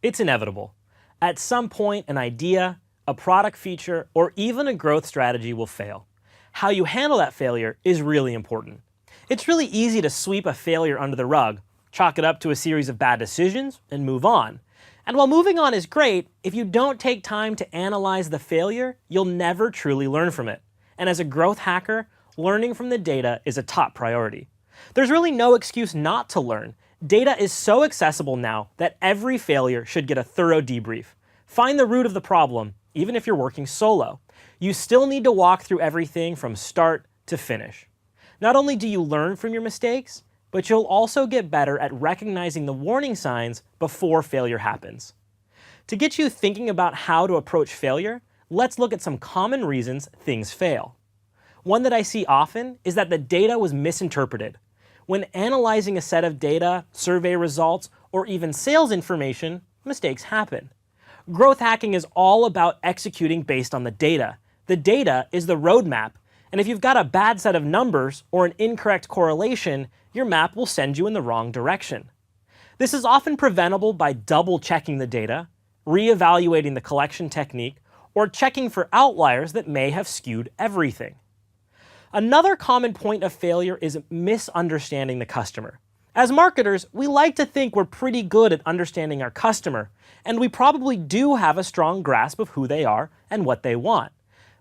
It's inevitable. At some point, an idea, a product feature, or even a growth strategy will fail. How you handle that failure is really important. It's really easy to sweep a failure under the rug, chalk it up to a series of bad decisions, and move on. And while moving on is great, if you don't take time to analyze the failure, you'll never truly learn from it. And as a growth hacker, learning from the data is a top priority. There's really no excuse not to learn. Data is so accessible now that every failure should get a thorough debrief. Find the root of the problem, even if you're working solo. You still need to walk through everything from start to finish. Not only do you learn from your mistakes, but you'll also get better at recognizing the warning signs before failure happens. To get you thinking about how to approach failure, let's look at some common reasons things fail. One that I see often is that the data was misinterpreted. When analyzing a set of data, survey results, or even sales information, mistakes happen. Growth hacking is all about executing based on the data. The data is the roadmap, and if you've got a bad set of numbers or an incorrect correlation, your map will send you in the wrong direction. This is often preventable by double-checking the data, re-evaluating the collection technique, or checking for outliers that may have skewed everything. Another common point of failure is misunderstanding the customer. As marketers, we like to think we're pretty good at understanding our customer, and we probably do have a strong grasp of who they are and what they want.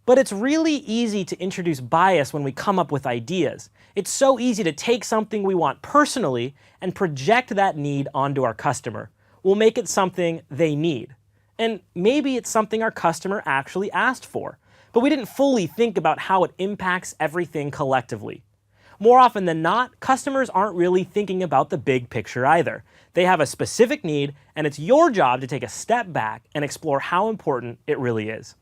But it's really easy to introduce bias when we come up with ideas. It's so easy to take something we want personally and project that need onto our customer. We'll make it something they need. And maybe it's something our customer actually asked for, but we didn't fully think about how it impacts everything collectively. More often than not, customers aren't really thinking about the big picture either. They have a specific need, and it's your job to take a step back and explore how important it really is.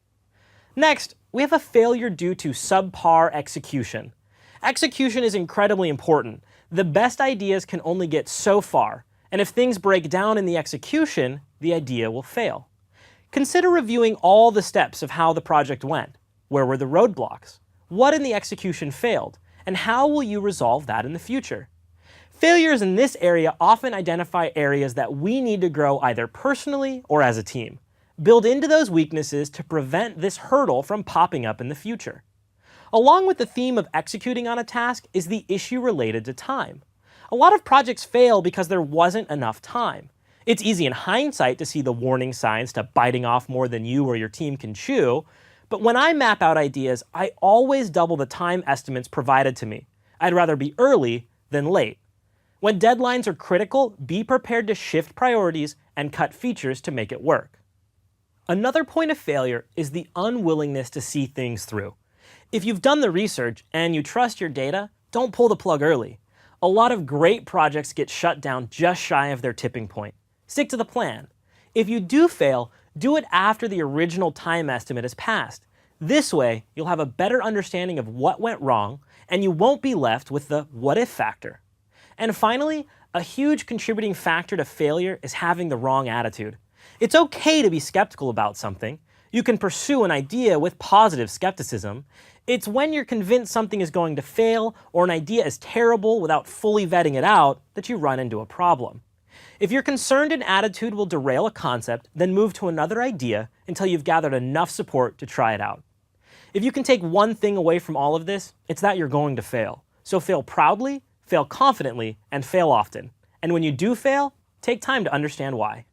Next, we have a failure due to subpar execution. Execution is incredibly important. The best ideas can only get so far, and if things break down in the execution, the idea will fail. Consider reviewing all the steps of how the project went. Where were the roadblocks? What in the execution failed? And how will you resolve that in the future? Failures in this area often identify areas that we need to grow either personally or as a team. Build into those weaknesses to prevent this hurdle from popping up in the future. Along with the theme of executing on a task is the issue related to time. A lot of projects fail because there wasn't enough time. It's easy in hindsight to see the warning signs to biting off more than you or your team can chew, but when I map out ideas, I always double the time estimates provided to me. I'd rather be early than late. When deadlines are critical, be prepared to shift priorities and cut features to make it work. Another point of failure is the unwillingness to see things through. If you've done the research and you trust your data, don't pull the plug early. A lot of great projects get shut down just shy of their tipping point. Stick to the plan. If you do fail, do it after the original time estimate is passed. This way, you'll have a better understanding of what went wrong, and you won't be left with the what if factor. And finally, a huge contributing factor to failure is having the wrong attitude. It's okay to be skeptical about something. You can pursue an idea with positive skepticism. It's when you're convinced something is going to fail or an idea is terrible without fully vetting it out that you run into a problem. If you're concerned an attitude will derail a concept, then move to another idea until you've gathered enough support to try it out. If you can take one thing away from all of this, it's that you're going to fail. So fail proudly, fail confidently, and fail often. And when you do fail, take time to understand why.